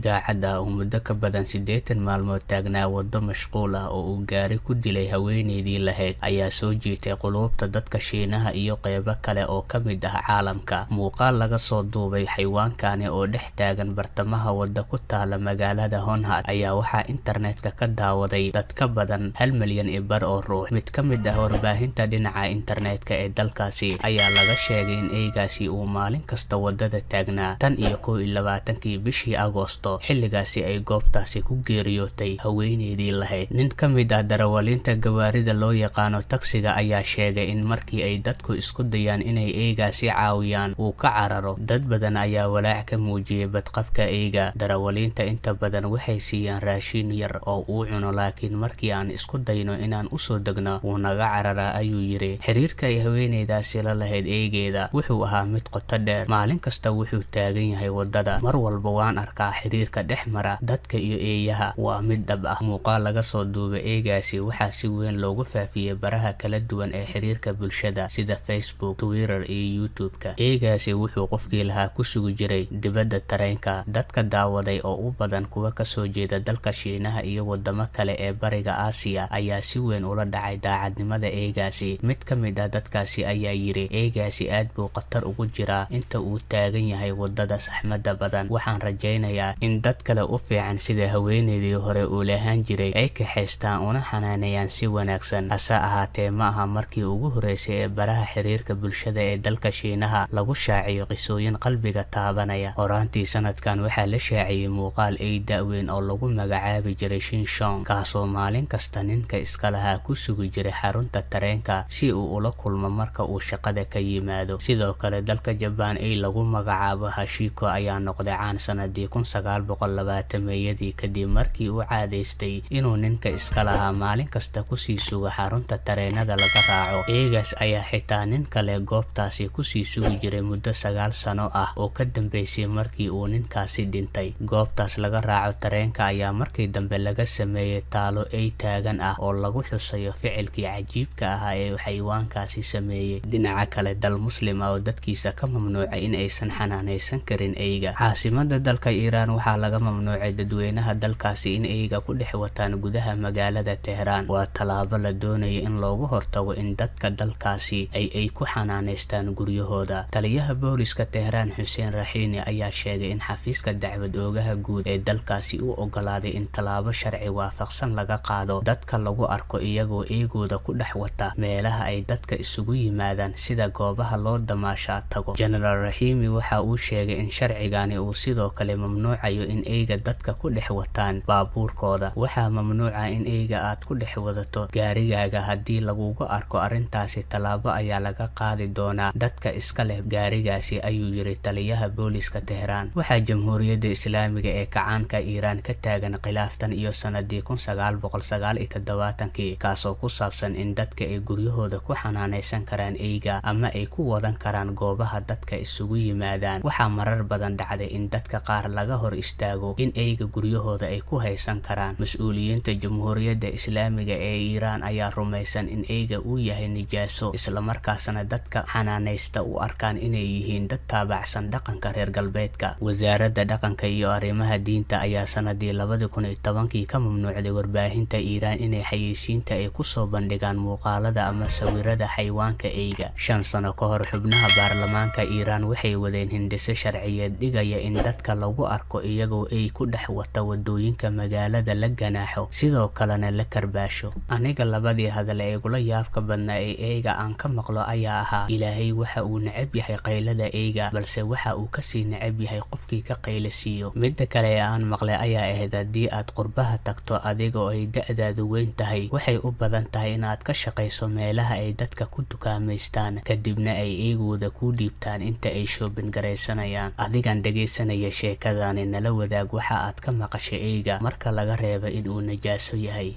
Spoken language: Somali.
daacad ah oo muddo ka badan 80 maalmood taagnaa waddo mashquul ah oo uu gaari ku dilay haweeneydii lahayd ayaa soo jiitay qulubta dadka Shiinaha iyo qaybo kale oo ka mid ah caalamka. Muuqaal laga soo duubay xayawaankani oo dhex taagan bartamaha wadda ku taala magaalada Honhat ayaa waxaa internetka ka daawaday dad ka badan 1 milyan iyo bar oo ruux. Mid ka mid ah warbaahinta dhinaca internetka ee dalkaasi ayaa laga sheegay in eegaasi uu maalin kasta waddada taagnaa tan iyo 21 bishii Agoosto, xilligaasi ay goobtaasi ku geeriyootay haweeneydii lahayd. Nin ka mid ah darawaliinta gawaarida loo yaqaano taksiga ayaa sheegay in markii ay dadku isku dayaan inay eegaasi caawiyaan uu ka cararo. Dad badan ayaa walaac ka muujiyay badqabka eega. Darawaliinta inta badan waxay siiyaan raashin yar oo uu cuno, laakiin markii aan isku dayno inaan u soo degno wuu naga cararaa, ayuu yiri. Xiriirka ay haweeneydaasi la lahayd eegeeda wuxuu ahaa mid qoto dheer. Maalin kasta wuxuu taagan yahay waddada, mar walba waan arkaa xiriirka dhex mara dadka iyo eeyaha waa mid dhab ah. Muuqaal laga soo duubay eegaasi waxaa si weyn loogu faafiyay baraha kala duwan ee xiriirka bulshada sida Facebook, Twitter iyo YouTube-ka. Eegaasi wuxuu qofkii lahaa ku sugi jiray dibadda tareenka. Dadka daawaday oo u badan kuwa ka soo jeeda dalka Shiinaha iyo wadamo kale ee bariga Aasiya ayaa si weyn ula dhacay daacadnimada eegaasi. Mid ka mid ah dadkaasi ayaa yiri, eegaasi aad buu khatar ugu jiraa inta uu taagan yahay waddada saxmadda badan. Waxaan rajaynayaa in dad kale u fiican sida haweeneydii hore uu lahaan jiray ay kaxaystaan una xanaaneeyaan si wanaagsan. Hase ahaatee ma aha markii ugu horeysay ee baraha xiriirka bulshada ee dalka Shiinaha lagu shaaciyo qisooyin qalbiga taabanaya. Horaantii sanadkan waxaa la shaaciyay muuqaal ay da'weyn oo lagu magacaabi jiray Shin Shong, kaasoo maalin kasta ninka iska lahaa ku sugi jiray xarunta tareenka si uu ula kulmo marka uu shaqada ka yimaado. Sidoo kale dalka Japan ay lagu magacaabo Hashiko ayaa noqday caan sanadii 1920meeyadii kadib markii uu caadaystay inuu ninka iska lahaa maalin kasta kusii sugo xarunta tareenada laga raaco. Eegaas ayaa xitaa nin kale goobtaasi kusii sugi jiray muddo 9 sano ah oo ka dambeysay markii uu ninkaasi dhintay. Goobtaas laga raaco tareenka ayaa markii dambe laga sameeyay taalo ay taagan ah oo lagu xusayo ficilkii cajiibka ahaa ee xayawaankaasi sameeyay. Dhinaca kale, dal muslim ah oo dadkiisa ka mamnuucay in aysan xanaaneysan karin eeyga. Caasimada dalka Iiraan waxaa laga mamnuucay dadweynaha dalkaasi in eeyga ku dhex wataan gudaha magaalada Tehraan. Waa tallaabo la doonayo in looga hortago in dadka dalkaasi ay ku xanaaneystaan guryahooda. Taliyaha booliska Tehraan Hussein Rahiini ayaa sheegay in xafiiska dacwad oogaha guud ee dalkaasi uu ogolaaday in tallaabo sharci waafaqsan laga qaado dadka lagu arko iyagoo eegooda ku dhex wata meelaha ay dadka isugu yimaadaan sida goobaha loo damaashaad tago. General Rahiini waxa uu sheegay in sharcigani uu sidoo kale mamnuucayo in eeyga dadka ku dhex wataan baabuurkooda. Waxaa mamnuuca in eeyga aad ku dhex wadato gaarigaaga. Haddii lagugu arko arrintaasi, tallaabo ayaa laga qaadi doonaa dadka iska leh gaarigaasi, ayuu yiri taliyaha booliska Tehraan. Waxaa Jamhuuriyadda Islaamiga ee kacaanka Iiraan ka taagan khilaaftan iyo sanadii 1979 kaasoo ku saabsan in dadka ay guryahooda ku xanaaneysan karaan eeyga ama ay ku wadan karaan goobaha dadka isugu yimaadaan. Waxaa marar badan dhacday in dadka qaar laga hor istaago in eeyga guryahooda ay ku haysan karaan. Mas'uuliyiinta Jamhuuriyadda Islaamiga ee Iiraan ayaa rumaysan in eeyga uu yahay nijaaso, isla markaasna dadka xanaaneysta u arkaan inay yihiin dad taabacsan dhaqanka reer galbeedka. Wasaaradda Dhaqanka iyo Arrimaha Diinta ayaa sanadii 2010 ka mamnuucday warbaahinta Iiraan inay xayeysiinta ay ku soo bandhigaan muuqaalada ama sawirada xayawaanka eeyga. 5 sano ka hor, xubnaha baarlamaanka Iiraan waxay wadeen hindise sharciyeed dhigaya in dadka lagu arko iyagoo ay ku dhex wata wadooyinka magaalada la ganaaxo, sidoo kalena la karbaasho. Aniga labadii hadal ee igula yaabka badnaa ee eeyga aan ka maqlo ayaa ahaa, Ilaahay waxa uu neceb yahay qaylada eeyga, balse waxa uu kasii neceb yahay qofkii ka qaylasiiyo. Midda kale ee aan maqlay ayaa ahayd, haddii aad qurbaha tagto adiga oo ay da'daadu weyn tahay, waxay u badan tahay inaad ka shaqayso meelaha ay dadka ku dukaameystaan, kadibna ay eegooda ku dhiibtaan inta ay shopping garaysanayaan. Adigan dhageysanaya sheekadani, nala wadaag waxa aad ka maqashay eeyga marka laga reebo in uu najaaso yahay.